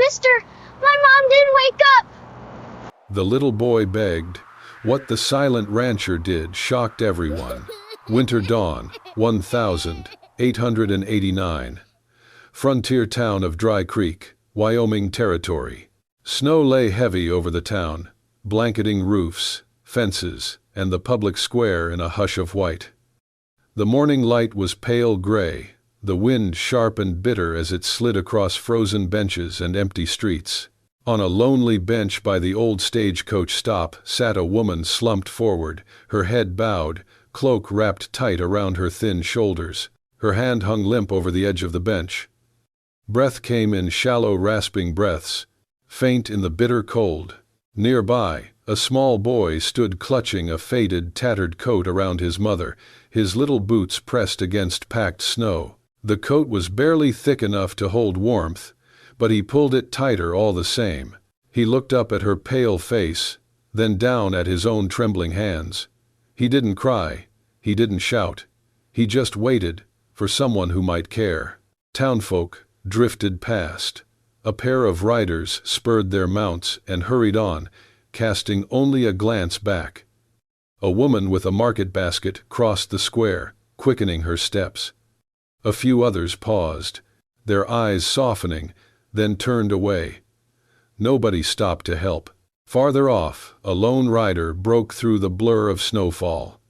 Mister, my mom didn't wake up. The little boy begged. What the silent rancher did shocked everyone. Winter Dawn, 1889. Frontier town of Dry Creek, Wyoming Territory. Snow lay heavy over the town, blanketing roofs, fences, and the public square in a hush of white. The morning light was pale gray, the wind sharp and bitter as it slid across frozen benches and empty streets. On a lonely bench by the old stagecoach stop sat a woman slumped forward, her head bowed, cloak wrapped tight around her thin shoulders. Her hand hung limp over the edge of the bench. Breath came in shallow rasping breaths, faint in the bitter cold. Nearby, a small boy stood clutching a faded, tattered coat around his mother, his little boots pressed against packed snow. The coat was barely thick enough to hold warmth, but he pulled it tighter all the same. He looked up at her pale face, then down at his own trembling hands. He didn't cry, he didn't shout. He just waited for someone who might care. Townfolk drifted past. A pair of riders spurred their mounts and hurried on, casting only a glance back. A woman with a market basket crossed the square, quickening her steps. A few others paused, their eyes softening, then turned away. Nobody stopped to help. Farther off, a lone rider broke through the blur of snowfall.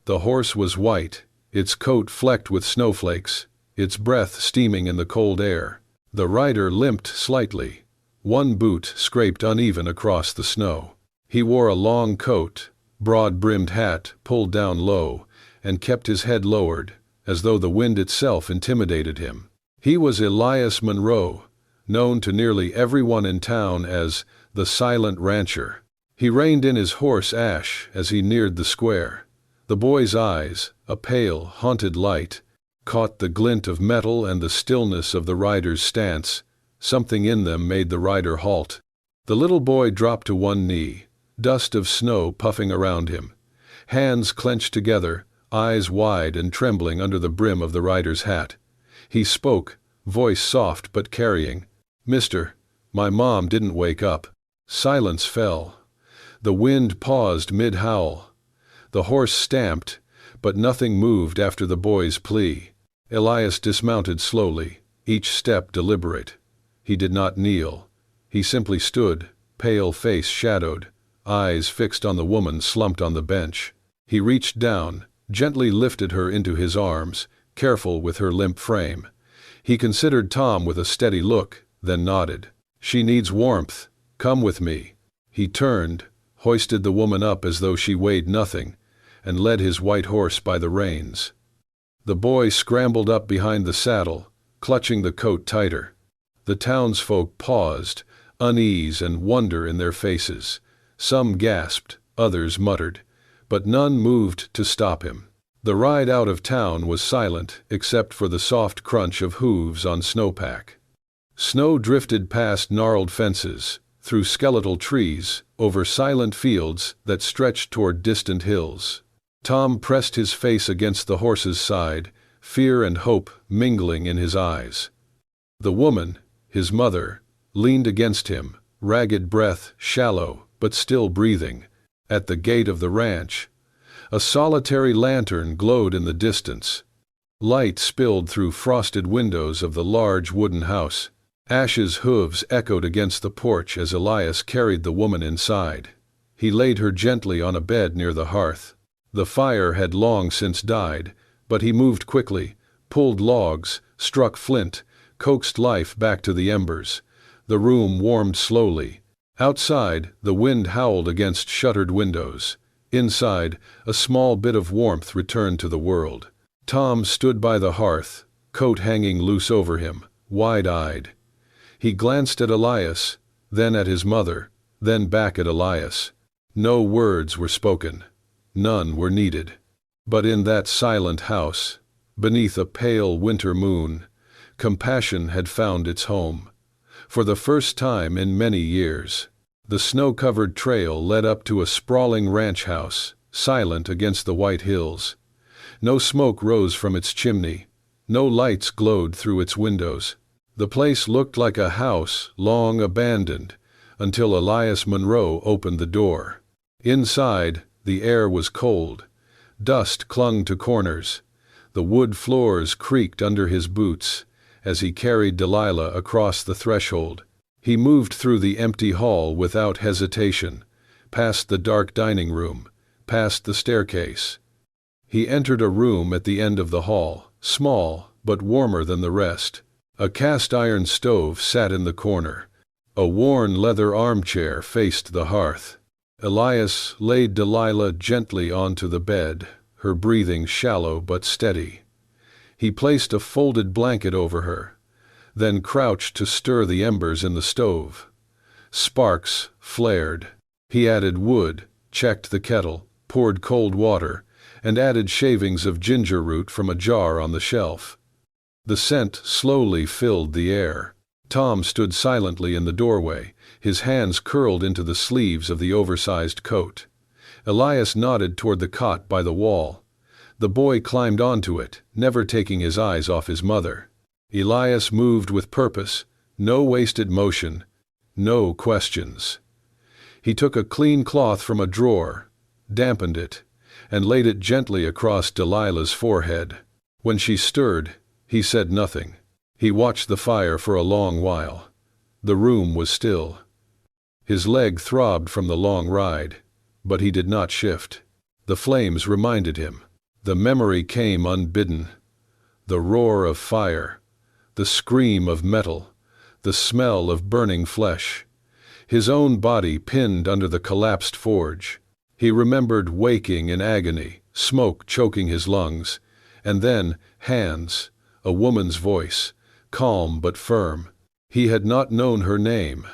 The horse was white, its coat flecked with snowflakes, its breath steaming in the cold air. The rider limped slightly. One boot scraped uneven across the snow. He wore a long coat, broad-brimmed hat pulled down low, and kept his head lowered, as though the wind itself intimidated him. He was Elias Monroe, known to nearly everyone in town as the Silent Rancher. He reined in his horse Ash as he neared the square. The boy's eyes, a pale, haunted light, caught the glint of metal and the stillness of the rider's stance. Something in them made the rider halt. The little boy dropped to one knee, dust of snow puffing around him. Hands clenched together, eyes wide and trembling under the brim of the rider's hat. He spoke, voice soft but carrying. "Mister, my mom didn't wake up." Silence fell. The wind paused mid-howl. The horse stamped, but nothing moved after the boy's plea. Elias dismounted slowly, each step deliberate. He did not kneel. He simply stood, pale face shadowed, eyes fixed on the woman slumped on the bench. He reached down, gently lifted her into his arms, careful with her limp frame. He considered Tom with a steady look, then nodded. "She needs warmth. Come with me." He turned, hoisted the woman up as though she weighed nothing, and led his white horse by the reins. The boy scrambled up behind the saddle, clutching the coat tighter. The townsfolk paused, unease and wonder in their faces. Some gasped, others muttered, but none moved to stop him. The ride out of town was silent except for the soft crunch of hooves on snowpack. Snow drifted past gnarled fences, through skeletal trees, over silent fields that stretched toward distant hills. Tom pressed his face against the horse's side, fear and hope mingling in his eyes. The woman, his mother, leaned against him, ragged breath shallow but still breathing. At the gate of the ranch, a solitary lantern glowed in the distance. Light spilled through frosted windows of the large wooden house. Ash's hooves echoed against the porch as Elias carried the woman inside. He laid her gently on a bed near the hearth. The fire had long since died, but he moved quickly, pulled logs, struck flint, coaxed life back to the embers. The room warmed slowly. Outside, the wind howled against shuttered windows. Inside, a small bit of warmth returned to the world. Tom stood by the hearth, coat hanging loose over him, wide-eyed. He glanced at Elias, then at his mother, then back at Elias. No words were spoken. None were needed. But in that silent house, beneath a pale winter moon, compassion had found its home. For the first time in many years, the snow-covered trail led up to a sprawling ranch house, silent against the white hills. No smoke rose from its chimney. No lights glowed through its windows. The place looked like a house long abandoned, until Elias Monroe opened the door. Inside, the air was cold. Dust clung to corners. The wood floors creaked under his boots as he carried Delilah across the threshold. He moved through the empty hall without hesitation, past the dark dining room, past the staircase. He entered a room at the end of the hall, small but warmer than the rest. A cast-iron stove sat in the corner. A worn leather armchair faced the hearth. Elias laid Delilah gently onto the bed, her breathing shallow but steady. He placed a folded blanket over her, then crouched to stir the embers in the stove. Sparks flared. He added wood, checked the kettle, poured cold water, and added shavings of ginger root from a jar on the shelf. The scent slowly filled the air. Tom stood silently in the doorway, his hands curled into the sleeves of the oversized coat. Elias nodded toward the cot by the wall. The boy climbed onto it, never taking his eyes off his mother. Elias moved with purpose, no wasted motion, no questions. He took a clean cloth from a drawer, dampened it, and laid it gently across Delilah's forehead. When she stirred, he said nothing. He watched the fire for a long while. The room was still. His leg throbbed from the long ride, but he did not shift. The flames reminded him. The memory came unbidden. The roar of fire, the scream of metal, the smell of burning flesh. His own body pinned under the collapsed forge. He remembered waking in agony, smoke choking his lungs, and then hands, a woman's voice, calm but firm. He had not known her name,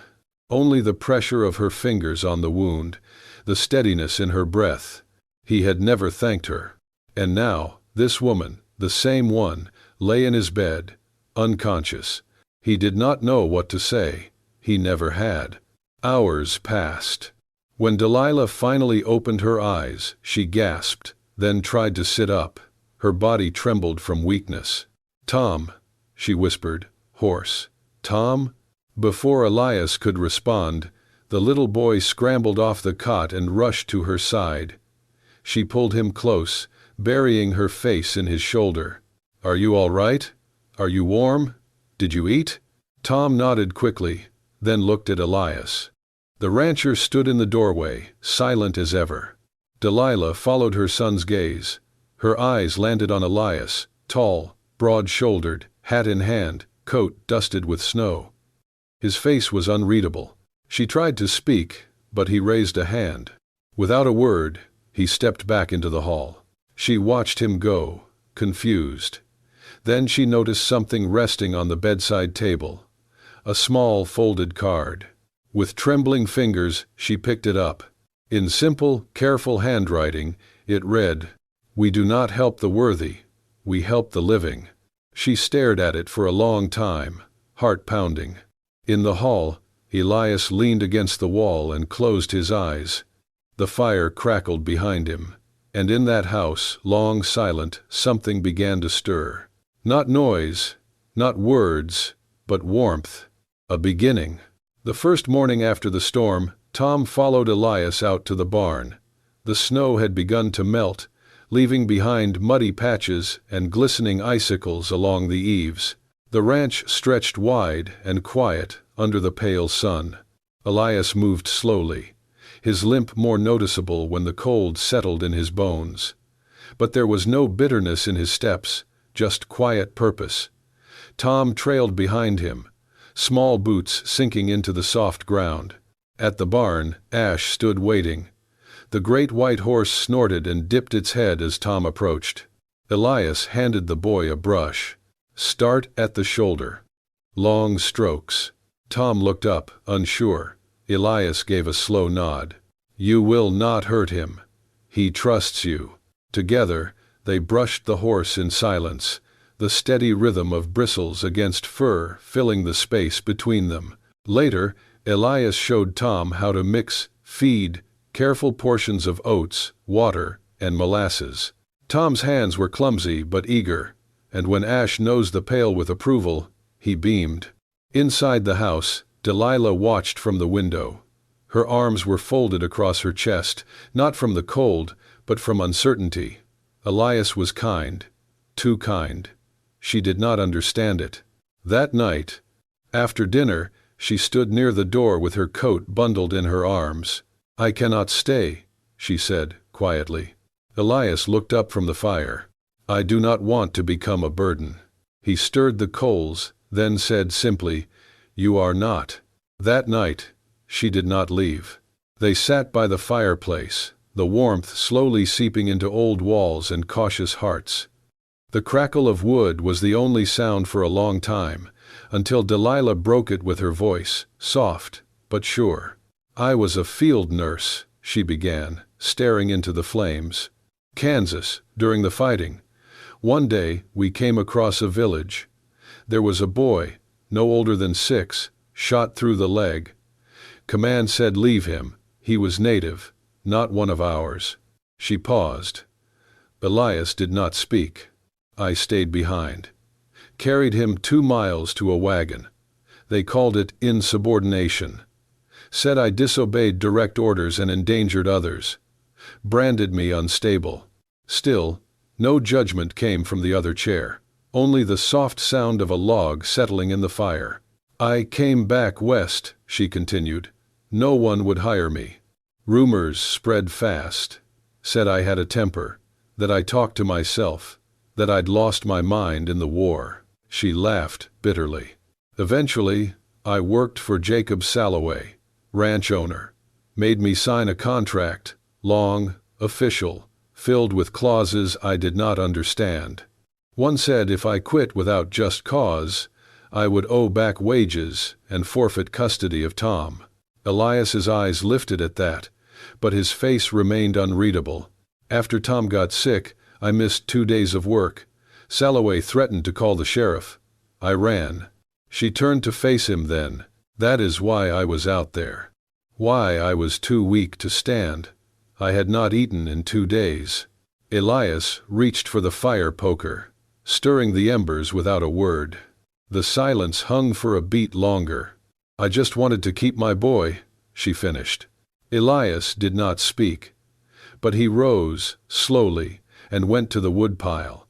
only the pressure of her fingers on the wound, the steadiness in her breath. He had never thanked her. And now, this woman, the same one, lay in his bed, unconscious. He did not know what to say. He never had. Hours passed. When Delilah finally opened her eyes, she gasped, then tried to sit up. Her body trembled from weakness. "Tom," she whispered, hoarse. "Tom?" Before Elias could respond, the little boy scrambled off the cot and rushed to her side. She pulled him close, burying her face in his shoulder. "Are you all right? Are you warm? Did you eat?" Tom nodded quickly, then looked at Elias. The rancher stood in the doorway, silent as ever. Delilah followed her son's gaze. Her eyes landed on Elias, tall, broad-shouldered, hat in hand, coat dusted with snow. His face was unreadable. She tried to speak, but he raised a hand. Without a word, he stepped back into the hall. She watched him go, confused. Then she noticed something resting on the bedside table. A small folded card. With trembling fingers, she picked it up. In simple, careful handwriting, it read, "We do not help the worthy, we help the living." She stared at it for a long time, heart pounding. In the hall, Elias leaned against the wall and closed his eyes. The fire crackled behind him, and in that house, long silent, something began to stir. Not noise, not words, but warmth. A beginning. The first morning after the storm, Tom followed Elias out to the barn. The snow had begun to melt, leaving behind muddy patches and glistening icicles along the eaves. The ranch stretched wide and quiet under the pale sun. Elias moved slowly, his limp more noticeable when the cold settled in his bones. But there was no bitterness in his steps, just quiet purpose. Tom trailed behind him, small boots sinking into the soft ground. At the barn, Ash stood waiting. The great white horse snorted and dipped its head as Tom approached. Elias handed the boy a brush. "Start at the shoulder. Long strokes." Tom looked up, unsure. Elias gave a slow nod. "You will not hurt him. He trusts you." Together, they brushed the horse in silence, the steady rhythm of bristles against fur filling the space between them. Later, Elias showed Tom how to mix, feed, careful portions of oats, water, and molasses. Tom's hands were clumsy but eager, and when Ash nosed the pail with approval, he beamed. Inside the house, Delilah watched from the window. Her arms were folded across her chest, not from the cold, but from uncertainty. Elias was kind, too kind. She did not understand it. That night, after dinner, she stood near the door with her coat bundled in her arms. "I cannot stay," she said, quietly. Elias looked up from the fire. "I do not want to become a burden." He stirred the coals, then said simply, "You are not." That night, she did not leave. They sat by the fireplace, the warmth slowly seeping into old walls and cautious hearts. The crackle of wood was the only sound for a long time, until Delilah broke it with her voice, soft but sure. "I was a field nurse," she began, staring into the flames. "Kansas, during the fighting. One day, we came across a village. There was a boy, no older than 6, shot through the leg. Command said leave him. He was native, not one of ours." She paused. Elias did not speak. "I stayed behind. Carried him 2 miles to a wagon. They called it insubordination. Said I disobeyed direct orders and endangered others. Branded me unstable." Still, no judgment came from the other chair, only the soft sound of a log settling in the fire. "I came back west," she continued. "No one would hire me. Rumors spread fast. Said I had a temper, that I talked to myself, that I'd lost my mind in the war." She laughed bitterly. "Eventually, I worked for Jacob Salloway, ranch owner. Made me sign a contract, long, official, filled with clauses I did not understand. One said if I quit without just cause, I would owe back wages and forfeit custody of Tom." Elias's eyes lifted at that, but his face remained unreadable. "After Tom got sick, I missed 2 days of work. Salloway threatened to call the sheriff. I ran." She turned to face him then. "That is why I was out there. Why I was too weak to stand. I had not eaten in 2 days." Elias reached for the fire poker, stirring the embers without a word. The silence hung for a beat longer. "I just wanted to keep my boy," she finished. Elias did not speak, but he rose, slowly, and went to the woodpile.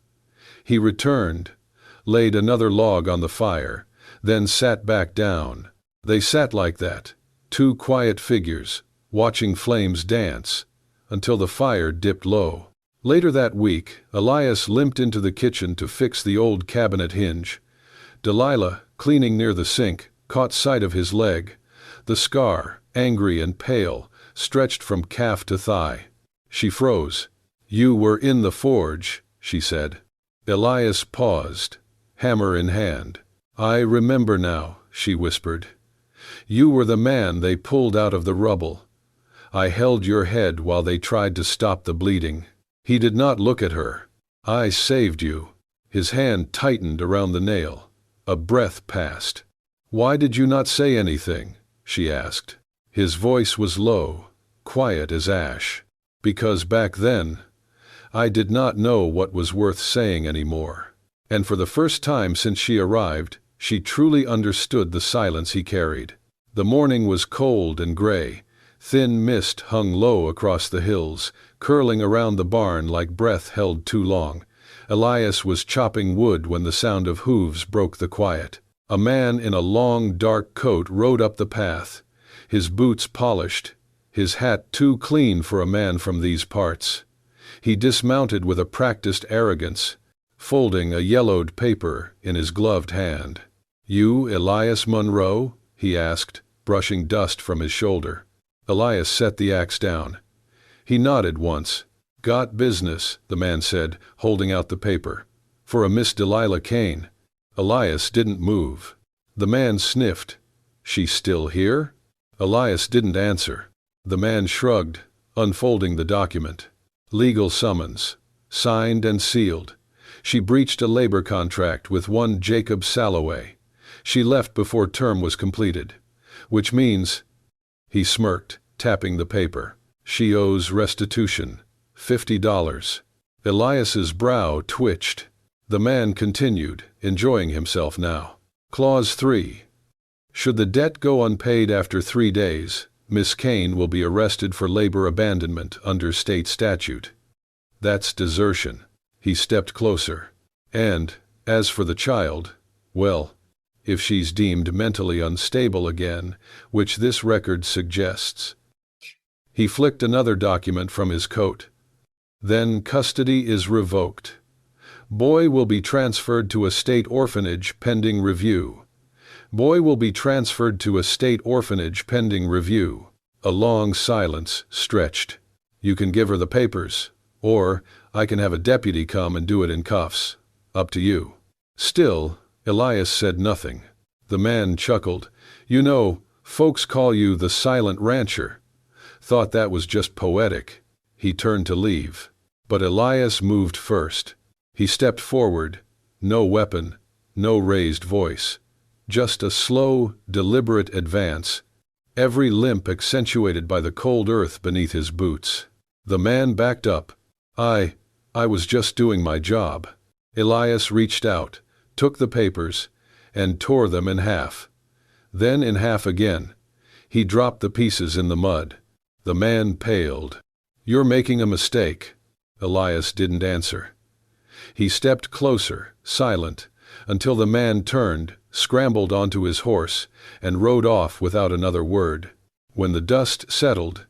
He returned, laid another log on the fire, then sat back down. They sat like that, 2 quiet figures, watching flames dance, until the fire dipped low. Later that week, Elias limped into the kitchen to fix the old cabinet hinge. Delilah, cleaning near the sink, caught sight of his leg. The scar, angry and pale, stretched from calf to thigh. She froze. "You were in the forge," she said. Elias paused, hammer in hand. "I remember now," she whispered. "You were the man they pulled out of the rubble. I held your head while they tried to stop the bleeding." He did not look at her. "I saved you." His hand tightened around the nail. A breath passed. "Why did you not say anything?" she asked. His voice was low, quiet as ash. "Because back then, I did not know what was worth saying anymore." And for the first time since she arrived, she truly understood the silence he carried. The morning was cold and gray. Thin mist hung low across the hills, curling around the barn like breath held too long. Elias was chopping wood when the sound of hooves broke the quiet. A man in a long, dark coat rode up the path, his boots polished, his hat too clean for a man from these parts. He dismounted with a practiced arrogance, folding a yellowed paper in his gloved hand. "You Elias Monroe?" he asked, brushing dust from his shoulder. Elias set the axe down. He nodded once. "Got business," the man said, holding out the paper. "For a Miss Delilah Kane." Elias didn't move. The man sniffed. "She's still here?" Elias didn't answer. The man shrugged, unfolding the document. Legal summons. Signed and sealed. She breached a labor contract with one Jacob Salloway. She left before term was completed. Which means, he smirked, tapping the paper, she owes restitution, $50. Elias's brow twitched. The man continued, enjoying himself now. Clause 3. Should the debt go unpaid after 3 days, Miss Kane will be arrested for labor abandonment under state statute. That's desertion. He stepped closer. And, as for the child, well, if she's deemed mentally unstable again, which this record suggests. He flicked another document from his coat. Then custody is revoked. Boy will be transferred to a state orphanage pending review. Boy will be transferred to a state orphanage pending review. A long silence stretched. You can give her the papers, or I can have a deputy come and do it in cuffs. Up to you. Still, Elias said nothing. The man chuckled. You know, folks call you the silent rancher. Thought that was just poetic. He turned to leave. But Elias moved first. He stepped forward. No weapon, no raised voice. Just a slow, deliberate advance, every limp accentuated by the cold earth beneath his boots. The man backed up. I was just doing my job. Elias reached out, took the papers, and tore them in half. Then in half again. He dropped the pieces in the mud. The man paled. You're making a mistake. Elias didn't answer. He stepped closer, silent, until the man turned, scrambled onto his horse, and rode off without another word. When the dust settled,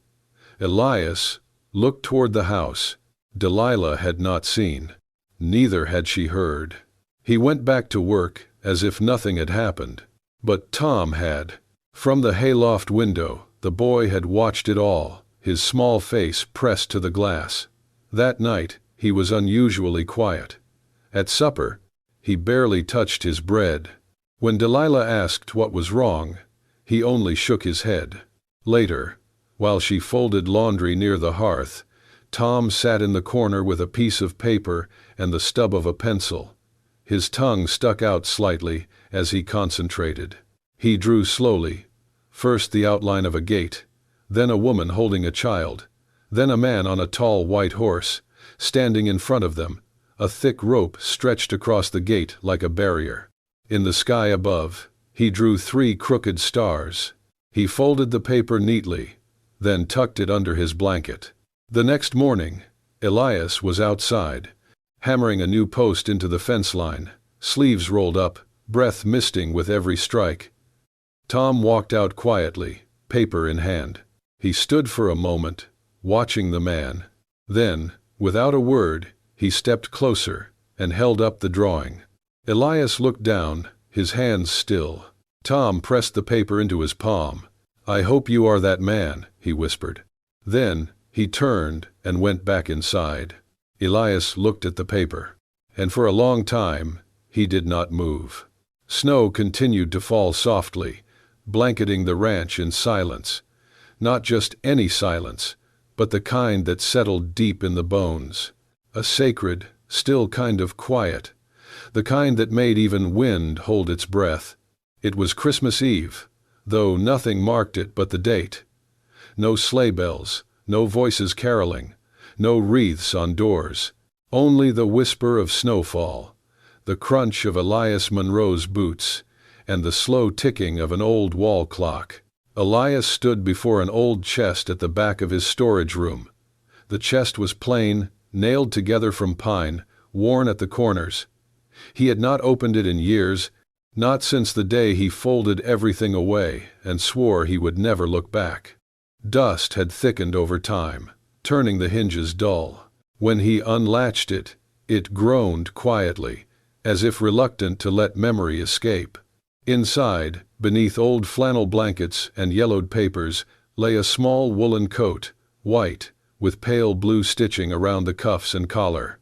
Elias looked toward the house. Delilah had not seen. Neither had she heard. He went back to work as if nothing had happened. But Tom had. From the hayloft window, the boy had watched it all, his small face pressed to the glass. That night, he was unusually quiet. At supper, he barely touched his bread. When Delilah asked what was wrong, he only shook his head. Later, while she folded laundry near the hearth, Tom sat in the corner with a piece of paper and the stub of a pencil. His tongue stuck out slightly as he concentrated. He drew slowly, first the outline of a gate, then a woman holding a child, then a man on a tall white horse, standing in front of them, a thick rope stretched across the gate like a barrier. In the sky above, he drew 3 crooked stars. He folded the paper neatly, then tucked it under his blanket. The next morning, Elias was outside, hammering a new post into the fence line, sleeves rolled up, breath misting with every strike. Tom walked out quietly, paper in hand. He stood for a moment, watching the man. Then, without a word, he stepped closer and held up the drawing. Elias looked down, his hands still. Tom pressed the paper into his palm. I hope you are that man, he whispered. Then, he turned and went back inside. Elias looked at the paper, and for a long time, he did not move. Snow continued to fall softly, blanketing the ranch in silence. Not just any silence, but the kind that settled deep in the bones. A sacred, still kind of quiet. The kind that made even wind hold its breath. It was Christmas Eve, though nothing marked it but the date. No sleigh bells, no voices caroling, no wreaths on doors. Only the whisper of snowfall, the crunch of Elias Monroe's boots, and the slow ticking of an old wall clock. Elias stood before an old chest at the back of his storage room. The chest was plain, nailed together from pine, worn at the corners. He had not opened it in years, not since the day he folded everything away and swore he would never look back. Dust had thickened over time, turning the hinges dull. When he unlatched it, it groaned quietly, as if reluctant to let memory escape. Inside, beneath old flannel blankets and yellowed papers, lay a small woolen coat, white, with pale blue stitching around the cuffs and collar.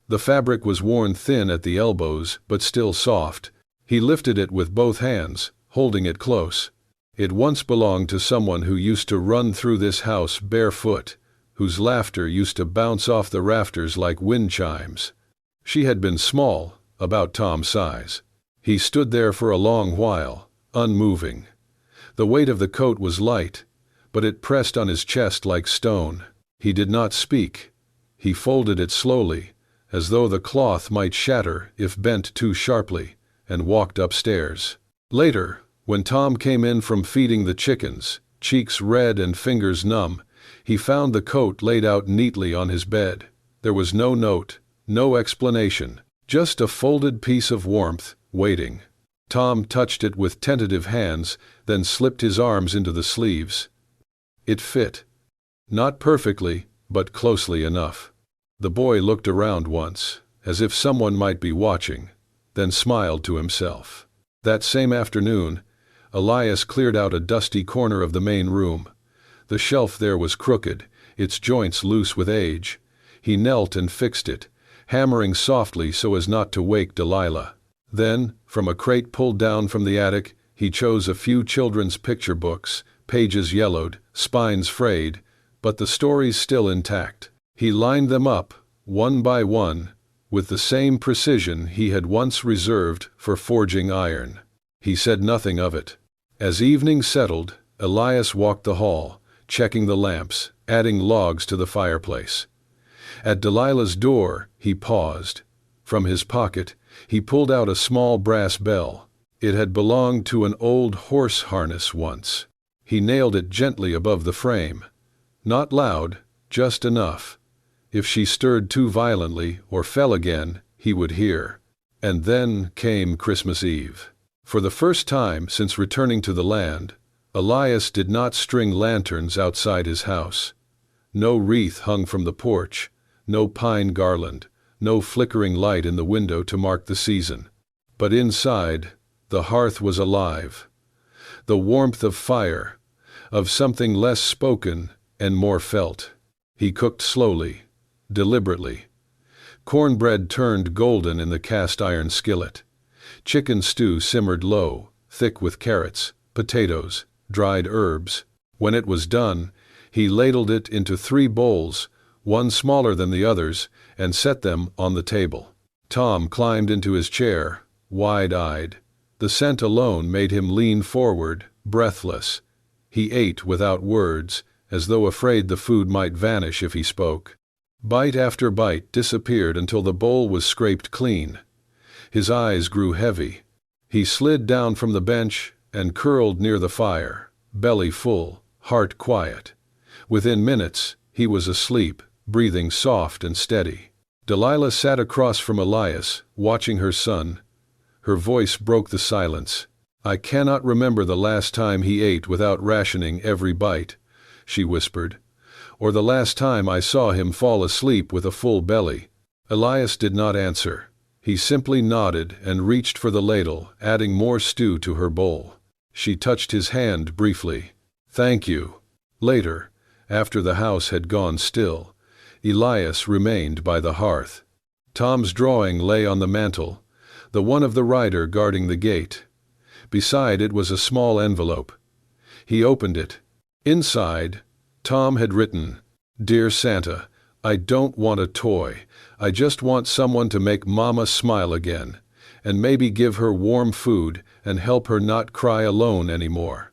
The fabric was worn thin at the elbows, but still soft. He lifted it with both hands, holding it close. It once belonged to someone who used to run through this house barefoot, whose laughter used to bounce off the rafters like wind chimes. She had been small, about Tom's size. He stood there for a long while, unmoving. The weight of the coat was light, but it pressed on his chest like stone. He did not speak. He folded it slowly, as though the cloth might shatter if bent too sharply, and walked upstairs. Later, When Tom came in from feeding the chickens, cheeks red and fingers numb, he found the coat laid out neatly on his bed. There was no note, no explanation, just a folded piece of warmth, waiting. Tom touched it with tentative hands, then slipped his arms into the sleeves. It fit. Not perfectly, but closely enough. The boy looked around once, as if someone might be watching, then smiled to himself. That same afternoon, Elias cleared out a dusty corner of the main room. The shelf there was crooked, its joints loose with age. He knelt and fixed it, hammering softly so as not to wake Delilah. Then, from a crate pulled down from the attic, he chose a few children's picture books, pages yellowed, spines frayed, but the stories still intact. He lined them up, one by one, with the same precision he had once reserved for forging iron. He said nothing of it. As evening settled, Elias walked the hall, checking the lamps, adding logs to the fireplace. At Delilah's door, he paused. From his pocket, he pulled out a small brass bell. It had belonged to an old horse harness once. He nailed it gently above the frame. Not loud, just enough. If she stirred too violently or fell again, he would hear. And then came Christmas Eve. For the first time since returning to the land, Elias did not string lanterns outside his house. No wreath hung from the porch, no pine garland, no flickering light in the window to mark the season. But inside, the hearth was alive. The warmth of fire, of something less spoken and more felt. He cooked slowly, deliberately. Cornbread turned golden in the cast-iron skillet. Chicken stew simmered low, thick with carrots, potatoes, dried herbs. When it was done, he ladled it into 3 bowls, one smaller than the others, and set them on the table. Tom climbed into his chair, wide-eyed. The scent alone made him lean forward, breathless. He ate without words, as though afraid the food might vanish if he spoke. Bite after bite disappeared until the bowl was scraped clean. His eyes grew heavy. He slid down from the bench and curled near the fire, belly full, heart quiet. Within minutes, he was asleep, breathing soft and steady. Delilah sat across from Elias, watching her son. Her voice broke the silence. "I cannot remember the last time he ate without rationing every bite," she whispered, "or the last time I saw him fall asleep with a full belly." Elias did not answer. He simply nodded and reached for the ladle, adding more stew to her bowl. She touched his hand briefly. "Thank you." Later, after the house had gone still, Elias remained by the hearth. Tom's drawing lay on the mantel, the one of the rider guarding the gate. Beside it was a small envelope. He opened it. Inside, Tom had written, "Dear Santa, I don't want a toy. I just want someone to make Mama smile again, and maybe give her warm food and help her not cry alone anymore.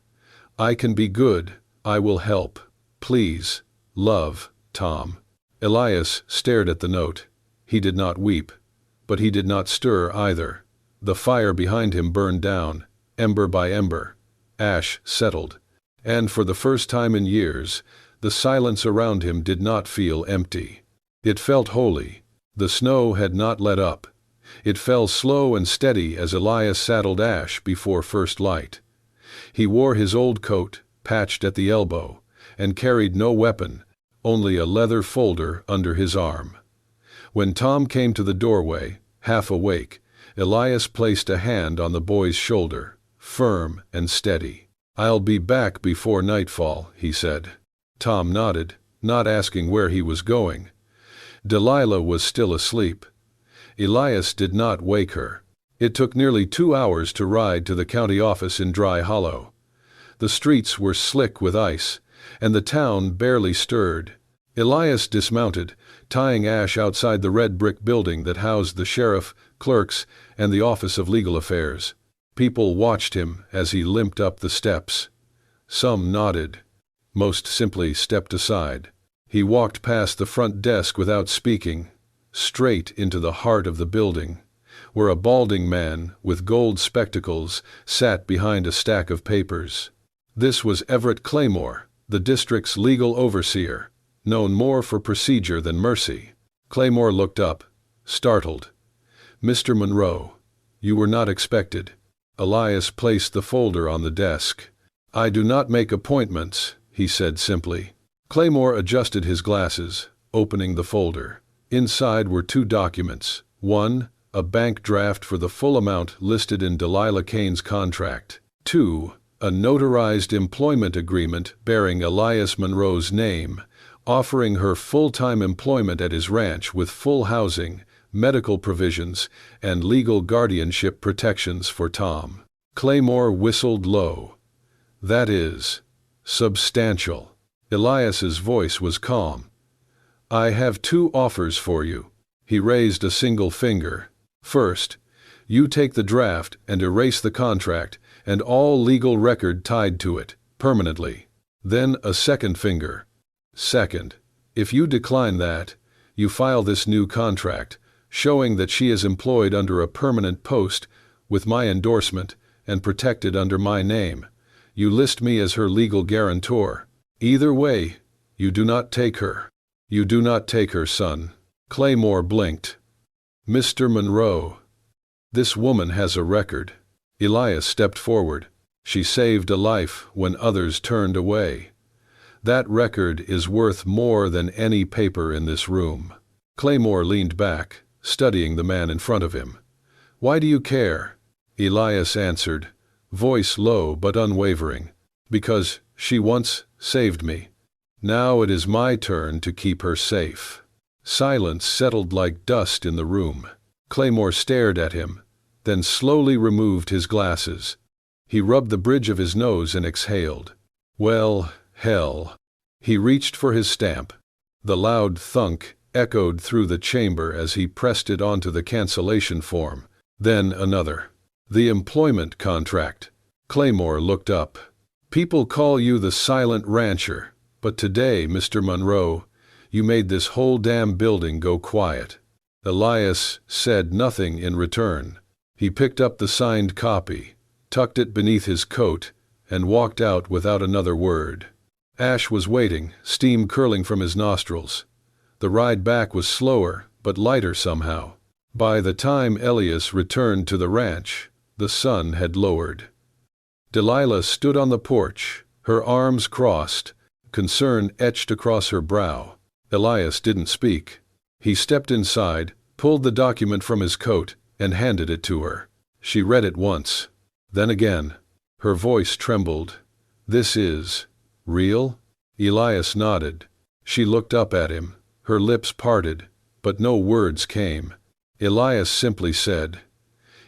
I can be good. I will help. Please. Love, Tom." Elias stared at the note. He did not weep, but he did not stir either. The fire behind him burned down, ember by ember. Ash settled. And for the first time in years, the silence around him did not feel empty. It felt holy. The snow had not let up. It fell slow and steady as Elias saddled Ash before first light. He wore his old coat, patched at the elbow, and carried no weapon, only a leather folder under his arm. When Tom came to the doorway, half awake, Elias placed a hand on the boy's shoulder, firm and steady. "I'll be back before nightfall," he said. Tom nodded, not asking where he was going. Delilah was still asleep. Elias did not wake her. It took nearly 2 hours to ride to the county office in Dry Hollow. The streets were slick with ice, and the town barely stirred. Elias dismounted, tying Ash outside the red brick building that housed the sheriff, clerks, and the Office of Legal Affairs. People watched him as he limped up the steps. Some nodded. Most simply stepped aside. He walked past the front desk without speaking, straight into the heart of the building, where a balding man with gold spectacles sat behind a stack of papers. This was Everett Claymore, the district's legal overseer, known more for procedure than mercy. Claymore looked up, startled. "Mr. Monroe, you were not expected." Elias placed the folder on the desk. "I do not make appointments," he said simply. Claymore adjusted his glasses, opening the folder. Inside were 2 documents. One, a bank draft for the full amount listed in Delilah Kane's contract. 2, a notarized employment agreement bearing Elias Monroe's name, offering her full-time employment at his ranch with full housing, medical provisions, and legal guardianship protections for Tom. Claymore whistled low. "That is substantial." Elias's voice was calm. "I have 2 offers for you." He raised a single finger. "First, you take the draft and erase the contract and all legal record tied to it, permanently. Then a second finger. Second, if you decline that, you file this new contract, showing that she is employed under a permanent post with my endorsement and protected under my name. You list me as her legal guarantor. Either way, you do not take her. You do not take her, son." Claymore blinked. "Mr. Monroe, this woman has a record." Elias stepped forward. "She saved a life when others turned away. That record is worth more than any paper in this room." Claymore leaned back, studying the man in front of him. "Why do you care?" Elias answered, voice low but unwavering. "Because she once saved me. Now it is my turn to keep her safe." Silence settled like dust in the room. Claymore stared at him, then slowly removed his glasses. He rubbed the bridge of his nose and exhaled. "Well, hell." He reached for his stamp. The loud thunk echoed through the chamber as he pressed it onto the cancellation form. Then another. "The employment contract." Claymore looked up. "People call you the silent rancher, but today, Mr. Monroe, you made this whole damn building go quiet." Elias said nothing in return. He picked up the signed copy, tucked it beneath his coat, and walked out without another word. Ash was waiting, steam curling from his nostrils. The ride back was slower, but lighter somehow. By the time Elias returned to the ranch, the sun had lowered. Delilah stood on the porch, her arms crossed, concern etched across her brow. Elias didn't speak. He stepped inside, pulled the document from his coat, and handed it to her. She read it once, then again. Her voice trembled. "This is real?" Elias nodded. She looked up at him, her lips parted, but no words came. Elias simply said,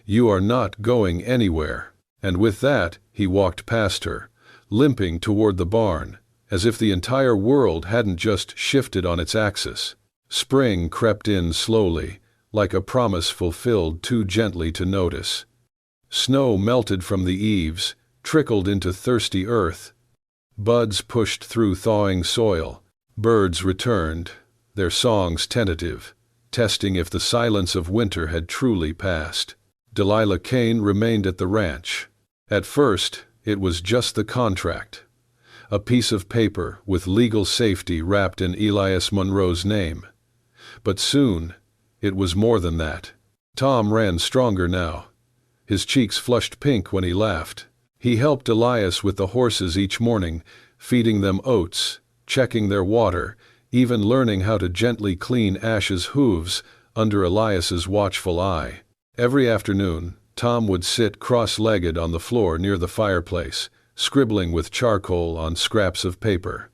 "You are not going anywhere." And with that, he walked past her, limping toward the barn, as if the entire world hadn't just shifted on its axis. Spring crept in slowly, like a promise fulfilled too gently to notice. Snow melted from the eaves, trickled into thirsty earth. Buds pushed through thawing soil. Birds returned, their songs tentative, testing if the silence of winter had truly passed. Delilah Kane remained at the ranch. At first, it was just the contract. A piece of paper with legal safety wrapped in Elias Monroe's name. But soon, it was more than that. Tom ran stronger now. His cheeks flushed pink when he laughed. He helped Elias with the horses each morning, feeding them oats, checking their water, even learning how to gently clean Ash's hooves under Elias's watchful eye. Every afternoon, Tom would sit cross-legged on the floor near the fireplace, scribbling with charcoal on scraps of paper.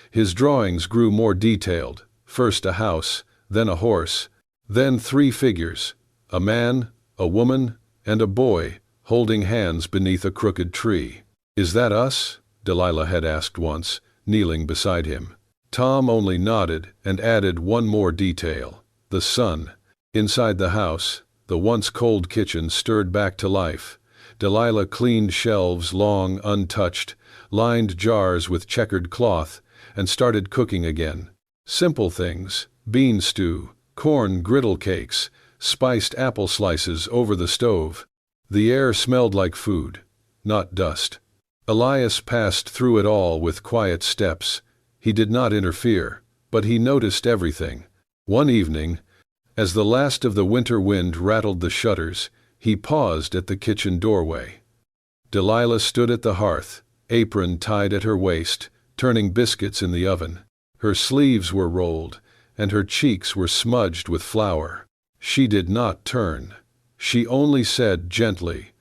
His drawings grew more detailed, first a house, then a horse, then 3 figures, a man, a woman, and a boy, holding hands beneath a crooked tree. "Is that us?" Delilah had asked once, kneeling beside him. Tom only nodded and added one more detail: the sun. Inside the house, the once cold kitchen stirred back to life. Delilah cleaned shelves long untouched, lined jars with checkered cloth, and started cooking again. Simple things: bean stew, corn griddle cakes, spiced apple slices over the stove. The air smelled like food, not dust. Elias passed through it all with quiet steps. He did not interfere, but he noticed everything. One evening, as the last of the winter wind rattled the shutters, he paused at the kitchen doorway. Delilah stood at the hearth, apron tied at her waist, turning biscuits in the oven. Her sleeves were rolled, and her cheeks were smudged with flour. She did not turn. She only said gently,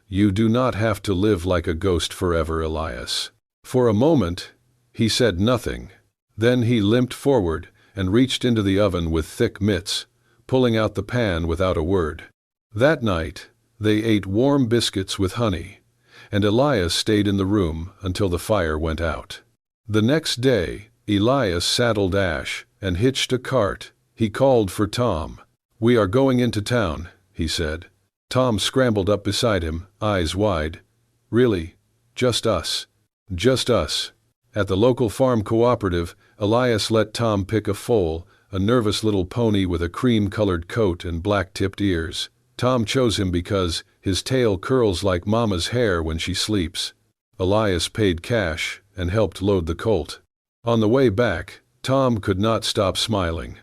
"You do not have to live like a ghost forever, Elias." For a moment, he said nothing. Then he limped forward and reached into the oven with thick mitts, pulling out the pan without a word. That night, they ate warm biscuits with honey, and Elias stayed in the room until the fire went out. The next day, Elias saddled Ash and hitched a cart. He called for Tom. "We are going into town," he said. Tom scrambled up beside him, eyes wide. "Really? Just us?" "Just us." At the local farm cooperative, Elias let Tom pick a foal, a nervous little pony with a cream-colored coat and black-tipped ears. Tom chose him because his tail curls like Mama's hair when she sleeps. Elias paid cash and helped load the colt. On the way back, Tom could not stop smiling.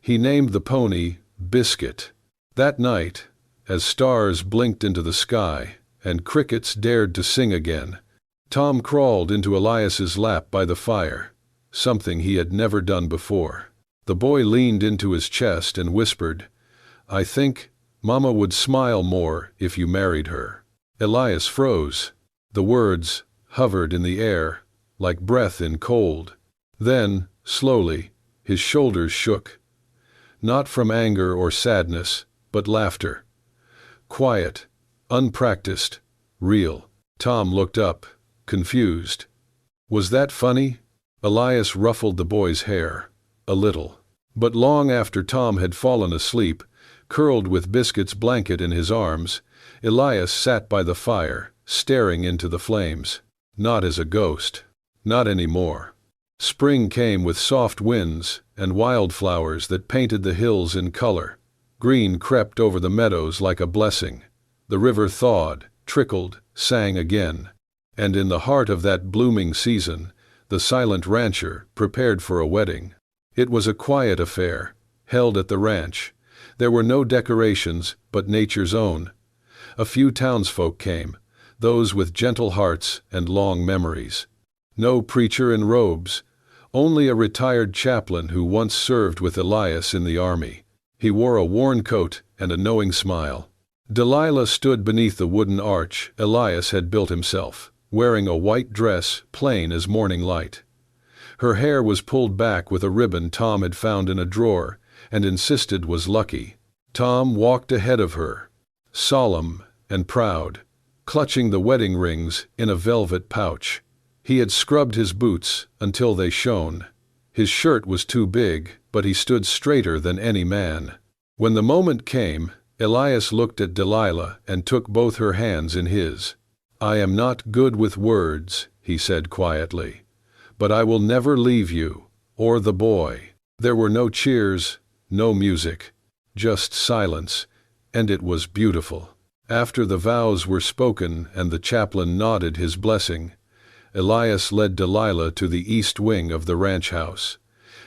He named the pony Biscuit. That night, as stars blinked into the sky and crickets dared to sing again, Tom crawled into Elias's lap by the fire, something he had never done before. The boy leaned into his chest and whispered, "I think Mama would smile more if you married her." Elias froze. The words hovered in the air, like breath in cold. Then, slowly, his shoulders shook. Not from anger or sadness, but laughter. Quiet, unpracticed, real. Tom looked up, confused. Was that funny? Elias ruffled the boy's hair. A little. But long after Tom had fallen asleep, curled with Biscuit's blanket in his arms, Elias sat by the fire, staring into the flames. Not as a ghost. Not anymore. Spring came with soft winds and wildflowers that painted the hills in color. Green crept over the meadows like a blessing. The river thawed, trickled, sang again. And in the heart of that blooming season, the silent rancher prepared for a wedding. It was a quiet affair, held at the ranch. There were no decorations but nature's own. A few townsfolk came, those with gentle hearts and long memories. No preacher in robes, only a retired chaplain who once served with Elias in the army. He wore a worn coat and a knowing smile. Delilah stood beneath the wooden arch Elias had built himself, wearing a white dress plain as morning light. Her hair was pulled back with a ribbon Tom had found in a drawer and insisted was lucky. Tom walked ahead of her, solemn and proud, clutching the wedding rings in a velvet pouch. He had scrubbed his boots until they shone. His shirt was too big, but he stood straighter than any man. When the moment came, Elias looked at Delilah and took both her hands in his. "I am not good with words," he said quietly, "but I will never leave you, or the boy." There were no cheers, no music, just silence, and it was beautiful. After the vows were spoken and the chaplain nodded his blessing, Elias led Delilah to the east wing of the ranch house.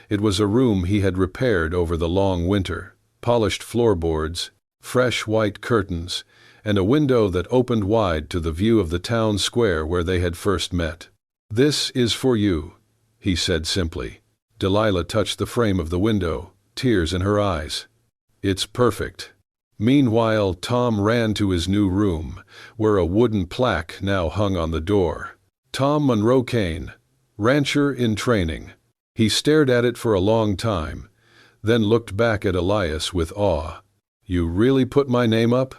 It was a room he had repaired over the long winter, polished floorboards, fresh white curtains, and a window that opened wide to the view of the town square where they had first met. "This is for you," he said simply. Delilah touched the frame of the window, tears in her eyes. "It's perfect." Meanwhile, Tom ran to his new room, where a wooden plaque now hung on the door. Tom Monroe Kane, rancher in training. He stared at it for a long time, then looked back at Elias with awe. "You really put my name up?"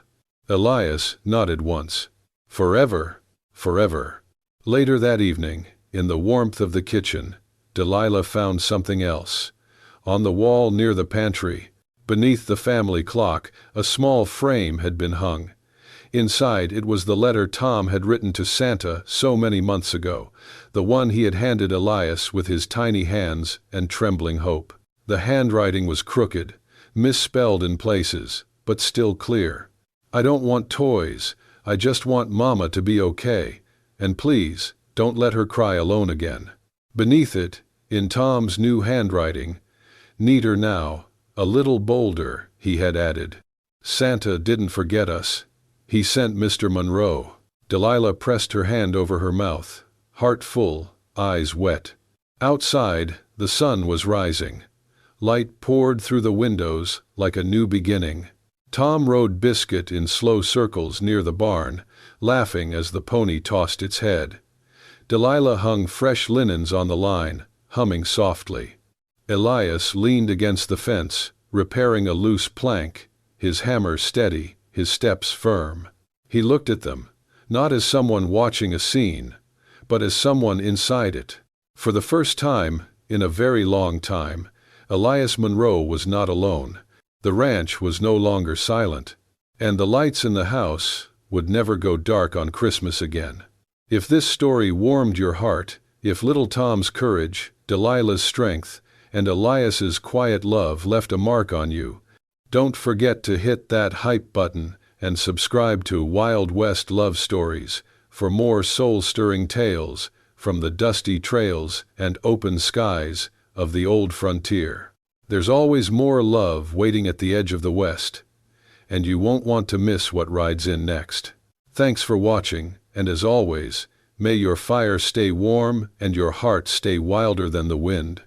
Elias nodded once. "Forever, forever." Later that evening, in the warmth of the kitchen, Delilah found something else. On the wall near the pantry, beneath the family clock, a small frame had been hung. Inside it was the letter Tom had written to Santa so many months ago, the one he had handed Elias with his tiny hands and trembling hope. The handwriting was crooked, misspelled in places, but still clear. I don't want toys, I just want Mama to be okay, and please, don't let her cry alone again. Beneath it, in Tom's new handwriting, neater now, a little bolder, he had added, Santa didn't forget us. He sent Mr. Monroe. Delilah pressed her hand over her mouth, heart full, eyes wet. Outside, the sun was rising. Light poured through the windows like a new beginning. Tom rode Biscuit in slow circles near the barn, laughing as the pony tossed its head. Delilah hung fresh linens on the line, humming softly. Elias leaned against the fence, repairing a loose plank, his hammer steady, his steps firm. He looked at them, not as someone watching a scene, but as someone inside it. For the first time, in a very long time, Elias Monroe was not alone. The ranch was no longer silent, and the lights in the house would never go dark on Christmas again. If this story warmed your heart, if little Tom's courage, Delilah's strength, and Elias's quiet love left a mark on you, don't forget to hit that hype button and subscribe to Wild West Love Stories for more soul-stirring tales from the dusty trails and open skies of the old frontier. There's always more love waiting at the edge of the West, and you won't want to miss what rides in next. Thanks for watching, and as always, may your fire stay warm and your heart stay wilder than the wind.